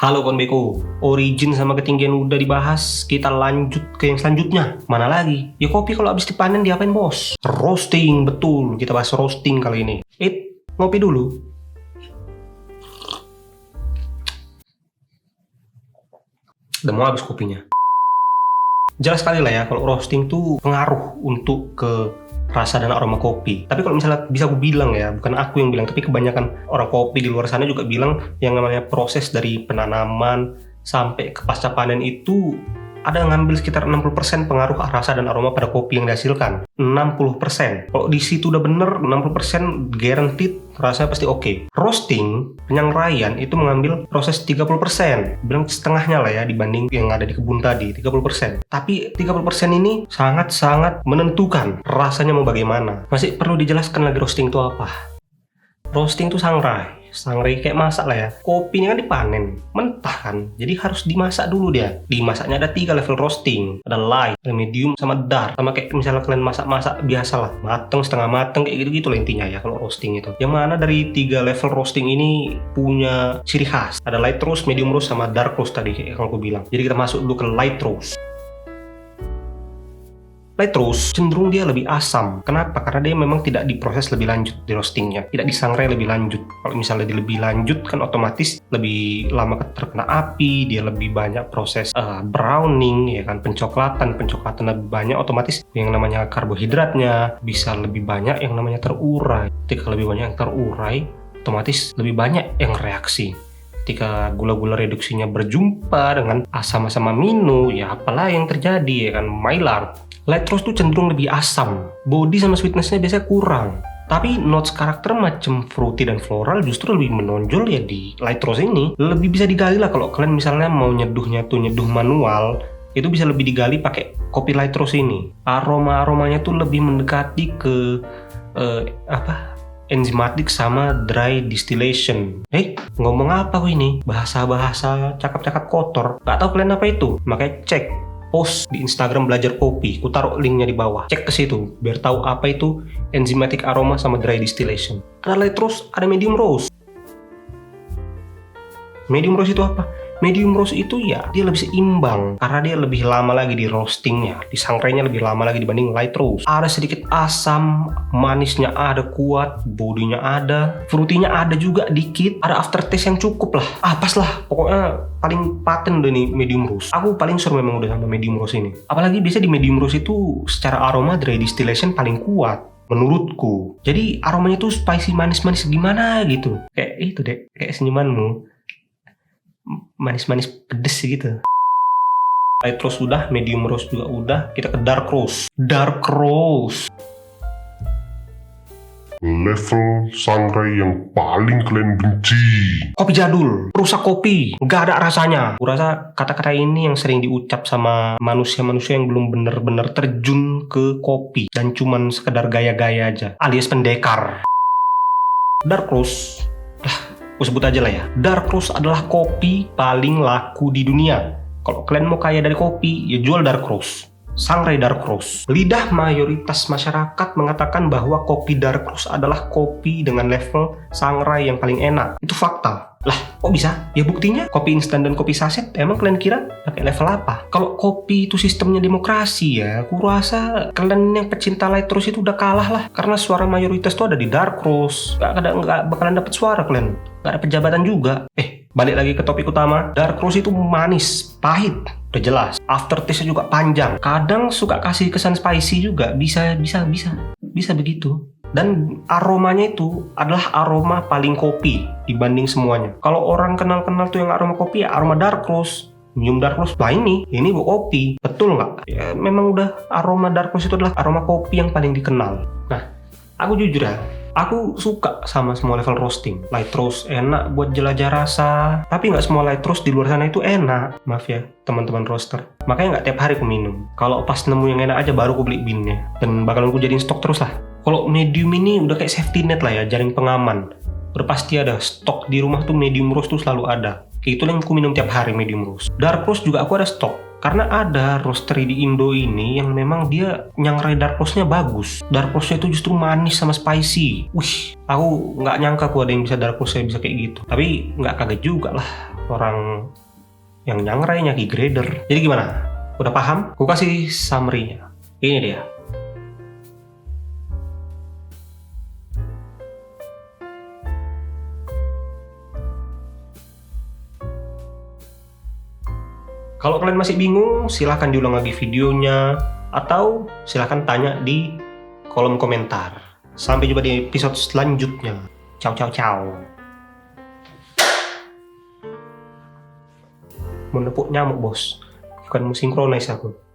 Halo konbeko, origin sama ketinggian udah dibahas, kita lanjut ke yang selanjutnya. Mana lagi? Ya kopi kalau habis dipanen diapain bos? Roasting, betul. Kita bahas roasting kali ini. Ngopi dulu. Udah mau habis kopinya. Jelas sekali lah ya, kalau roasting tuh pengaruh untuk ke rasa dan aroma kopi. Tapi kalau misalnya bisa aku bilang ya, bukan aku yang bilang, tapi kebanyakan orang kopi di luar sana juga bilang yang namanya proses dari penanaman sampai ke pasca panen itu ada ngambil sekitar 60% pengaruh rasa dan aroma pada kopi yang dihasilkan. 60%. Kalau di situ udah bener, 60% guaranteed rasanya pasti oke. Roasting, penyangraian itu mengambil proses 30%. Bilang setengahnya lah ya dibanding yang ada di kebun tadi, 30%. Tapi 30% ini sangat-sangat menentukan rasanya mau bagaimana. Masih perlu dijelaskan lagi roasting itu apa? Roasting itu sangrai kayak masak lah ya. Kopi ini kan dipanen mentah kan, jadi harus dimasak dulu dia. Dimasaknya ada 3 level roasting, ada light, ada medium, sama dark. Sama kayak misalnya kalian masak-masak biasa lah, mateng, setengah mateng, kayak gitu-gitu lah intinya ya kalau roasting itu. Yang mana dari 3 level roasting ini punya ciri khas. Ada light roast, medium roast, sama dark roast tadi kayak yang aku bilang. Jadi kita masuk dulu ke light roast. Light roast cenderung dia lebih asam. Kenapa? Karena dia memang tidak diproses lebih lanjut di roastingnya, tidak disangrai lebih lanjut. Kalau misalnya dia lebih lanjut kan otomatis lebih lama terkena api, dia lebih banyak proses browning ya kan, pencoklatan lebih banyak, otomatis yang namanya karbohidratnya bisa lebih banyak yang namanya terurai. Ketika lebih banyak yang terurai, otomatis lebih banyak yang reaksi. Ketika gula-gula reduksinya berjumpa dengan asam-asam amino, ya apalah yang terjadi ya kan, Maillard. Light roast tuh cenderung lebih asam, body sama sweetness-nya biasanya kurang. Tapi notes karakter macam fruity dan floral justru lebih menonjol ya di light roast ini. Lebih bisa digali lah kalau kalian misalnya mau nyeduhnya tuh nyeduh manual, itu bisa lebih digali pakai kopi light roast ini. Aromanya tuh lebih mendekati ke enzimatik sama dry distillation. Ngomong apa gue ini? Bahasa-bahasa cakap-cakap kotor. Gak tahu kalian apa itu? Makanya cek post di Instagram belajar kopi. Ku taruh linknya di bawah. Cek ke situ biar tahu apa itu enzymatic aroma sama dry distillation. Ada light roast, ada medium roast. Medium roast itu apa? Medium roast itu ya dia lebih seimbang karena dia lebih lama lagi di roastingnya, disangrainya lebih lama lagi dibanding light roast. Ada sedikit asam, manisnya ada kuat, bodinya ada, fruitynya ada juga dikit, ada aftertaste yang cukup lah. Pas lah, pokoknya paling paten udah nih medium roast. Aku paling suruh memang udah sama medium roast ini. Apalagi biasa di medium roast itu secara aroma dry distillation paling kuat menurutku. Jadi aromanya tuh spicy manis-manis gimana gitu. Kayak itu deh, kayak senyumanmu. Manis-manis pedes gitu. Light roast udah, medium roast juga udah, kita ke dark roast. Dark roast level sangrai yang paling kalian benci. kopi jadul, rusak kopi, nggak ada rasanya. Aku rasa kata-kata ini yang sering diucap sama manusia-manusia yang belum benar-benar terjun ke kopi dan cuman sekedar gaya-gaya aja, alias pendekar. Dark roast, aku sebut aja lah ya, dark roast adalah kopi paling laku di dunia. Kalau kalian mau kaya dari kopi, ya jual dark roast, sangrai dark roast. Lidah mayoritas masyarakat mengatakan bahwa kopi dark roast adalah kopi dengan level sangrai yang paling enak. Itu fakta. Lah, kok bisa? Ya buktinya kopi instan dan kopi saset. Emang kalian kira pakai level apa? Kalau kopi itu sistemnya demokrasi ya, aku rasa kalian yang pecinta light roast itu udah kalah lah. Karena suara mayoritas tuh ada di dark roast. Nggak bakalan dapet suara kalian. Nggak ada pejabatan juga. Balik lagi ke topik utama. Dark roast itu manis, pahit, udah jelas. Aftertaste-nya juga panjang. Kadang suka kasih kesan spicy juga. Bisa begitu. Dan aromanya itu adalah aroma paling kopi dibanding semuanya. Kalau orang kenal-kenal tuh yang aroma kopi ya aroma dark roast, minum dark roast. Lah ini kopi. Betul nggak? Ya memang udah aroma dark roast itu adalah aroma kopi yang paling dikenal. Nah, aku jujur ya, aku suka sama semua level roasting. Light roast enak buat jelajah rasa, tapi nggak semua light roast di luar sana itu enak. Maaf ya teman-teman roaster. Makanya nggak tiap hari aku minum. Kalau pas nemu yang enak aja baru aku beli beannya. Dan bakalan aku jadiin stok terus lah. Kalau medium ini udah kayak safety net lah ya, jaring pengaman. Udah pasti ada stok di rumah tuh medium roast tuh selalu ada. Kayak itu yang aku minum tiap hari medium roast. Dark roast juga aku ada stok. Karena ada roastery di Indo ini yang memang dia nyangrai dark roastnya bagus. Dark roastnya itu justru manis sama spicy. Wih, aku nggak nyangka aku ada yang bisa dark roastnya bisa kayak gitu. Tapi nggak kaget juga lah orang yang nyangrai nyaki grader. Jadi gimana? Udah paham? Aku kasih summary-nya. Ini dia. Kalau kalian masih bingung, silahkan diulang lagi videonya, atau silahkan tanya di kolom komentar. Sampai jumpa di episode selanjutnya. Ciao, ciao, ciao. Menepuk nyamuk, bos. Bukan mau sinkronize aku.